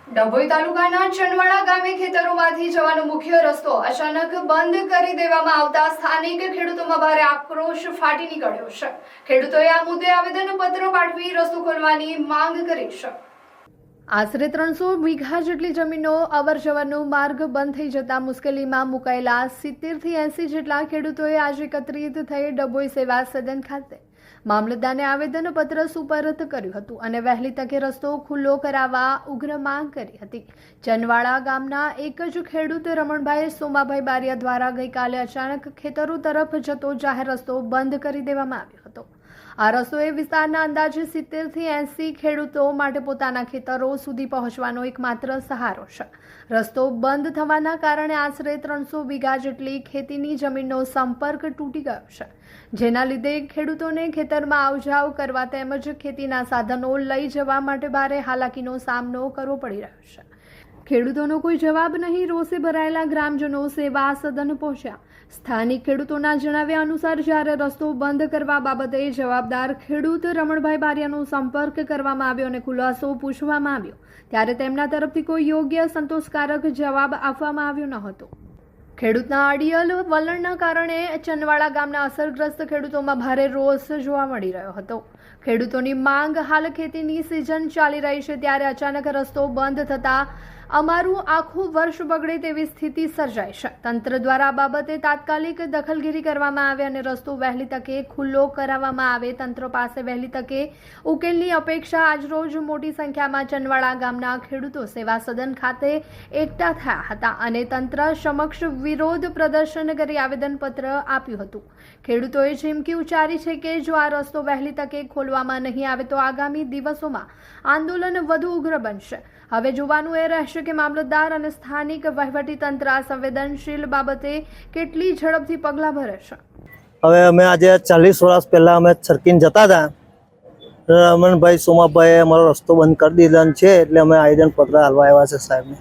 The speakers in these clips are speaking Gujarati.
ડભોઈ તાલુકાના ચનવાડા ગામે ખેતરોમાંથી જવાનો મુખ્ય રસ્તો અચાનક બંધ કરી દેવામાં આવતા સ્થાનિક ખેડૂતોમાં ભારે આક્રોશ ફાટી નીકળ્યો છે। ખેડૂતોએ આ મુદ્દે આવેદનપત્ર પાઠવી રસ્તો ખોલવાની માંગ કરી છે। આશરે 300 વીઘા જેટલી જમીનનો અવરજવરનો માર્ગ બંધ થઈ જતા મુશ્કેલીમાં મુકાયેલા 70 થી 80 જેટલા ખેડૂતોએ આજે એકત્રિત થઈ ડભોઈ સેવા સદન ખાતે મામલતદારને આવેદનપત્ર સુપરત કર્યું હતું અને વહેલી તકે રસ્તો ખુલ્લો કરાવવા ઉગ્ર માંગ કરી હતી। ચનવાડા ગામના એક જ ખેડૂત રમણભાઈ સોમાભાઈ બારિયા દ્વારા ગઈકાલે અચાનક ખેતરો તરફ જતો જાહેર રસ્તો બંધ કરી દેવામાં આવ્યો હતો। આ રસ્તો એ વિસ્તારના અંદાજે 70 થી 80 ખેડૂતો માટે પોતાના ખેતરો સુધી પહોંચવાનો એકમાત્ર સહારો છે। રસ્તો બંધ થવાના કારણે આશરે 300 વીઘા જેટલી ખેતીની જમીનનો સંપર્ક તૂટી ગયો છે, જેના લીધે ખેડૂતોને ખેતરમાં આવજાવ કરવા તેમજ ખેતીના સાધનો લઈ જવા માટે ભારે હાલાકીનો સામનો કરવો પડી રહ્યો છે। ખેડૂતોનો કોઈ જવાબ નહીં, રોષે ભરાયેલા ગ્રામજનો સેવા સદન પહોંચ્યા। સ્થાનિક ખેડૂતોના જણાવ્યા અનુસાર જ્યારે રસ્તો બંધ કરવા બાબતે જવાબદાર ખેડૂત રમણભાઈ બારિયાનો સંપર્ક કરવામાં આવ્યો અને ખુલાસો પૂછવામાં આવ્યો ત્યારે તેમના તરફથી કોઈ યોગ્ય સંતોષકારક જવાબ આપવામાં આવ્યો ન હતો। ખેડૂતના અડિયલ વલણના કારણે ચનવાડા ગામના અસરગ્રસ્ત ખેડૂતોમાં ભારે રોષ જોવા મળી રહ્યો હતો। ખેડૂતોની માંગ, હાલ ખેતીની સિઝન ચાલી રહી છે ત્યારે અચાનક રસ્તો બંધ થતા અમારું આખું વર્ષ બગડે તેવી સ્થિતિ સર્જાઈ છે। તંત્ર દ્વારા આ બાબતે તાત્કાલિક દખલગીરી કરવામાં આવે અને રસ્તો વહેલી તકે ખુલ્લો કરાવવામાં આવે। તંત્ર પાસે વહેલી તકે ઉકેલની અપેક્ષા આજરોજ મોટી સંખ્યામાં ચનવાડા ગામના ખેડૂતો સેવા સદન ખાતે એકઠા થયા હતા અને તંત્ર સમક્ષ વિરોધ પ્રદર્શન કરી આવેદનપત્ર આપ્યું હતું। ખેડૂતોએ ચીમકી ઉચ્ચારી છે કે જો આ રસ્તો વહેલી તકે ખોલવામાં નહીં આવે તો આગામી દિવસોમાં આંદોલન વધુ ઉગ્ર બનશે। હવે જોવાનું એ રહેશે કે મામલતદાર અને સ્થાનિક વહીવટીતંત્ર આ સંવેદનશીલ બાબતે કેટલી ઝડપથી પગલાં ભરે છે। હવે અમે આજે 40 વર્ષ પહેલા અમે સરકીને જતા હતા, રમણભાઈ સોમાભાઈએ અમારો રસ્તો બંધ કરી દીધો છે એટલે અમે આવેદનપત્ર આપવા આવ્યા છે સાહેબને।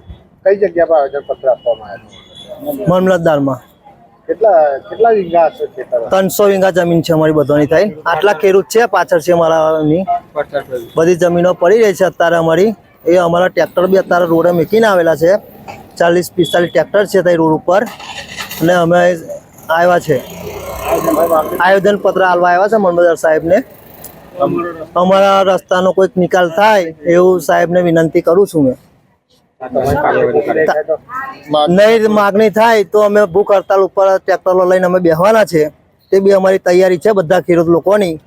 કઈ જગ્યા પર આવેદનપત્ર આપવામાં આવ્યું? મામલતદારમાં। કેટલા વીઘા હશે ખેતર? 300 વીઘા જમીન છે અમારી બધાની થાય। આટલા ખેડૂત છે, પાછળ છે મારાની બધી જમીનો પડી રહી છે અત્યારે અમારી। એ અમારા ટ્રેક્ટર બી અત્યારે રોડે મૂકીને આવેલા છે, 40-45 ટ્રેક્ટર છે ત્યાં રોડ ઉપર અને અમે આવ્યા છે આવેદનપત્ર આપવા આવ્યા છે મામલતદાર સાહેબને। અમારા રસ્તાનો કોઈક નિકાલ થાય એવું સાહેબને વિનંતી કરું છું મેં। નહીં માગણી થાય તો અમે ભૂખ હડતાલ ઉપર ટ્રેક્ટરો લઈને અમે બેસવાના છે, તે બી અમારી તૈયારી છે બધા ખેડૂત લોકોની।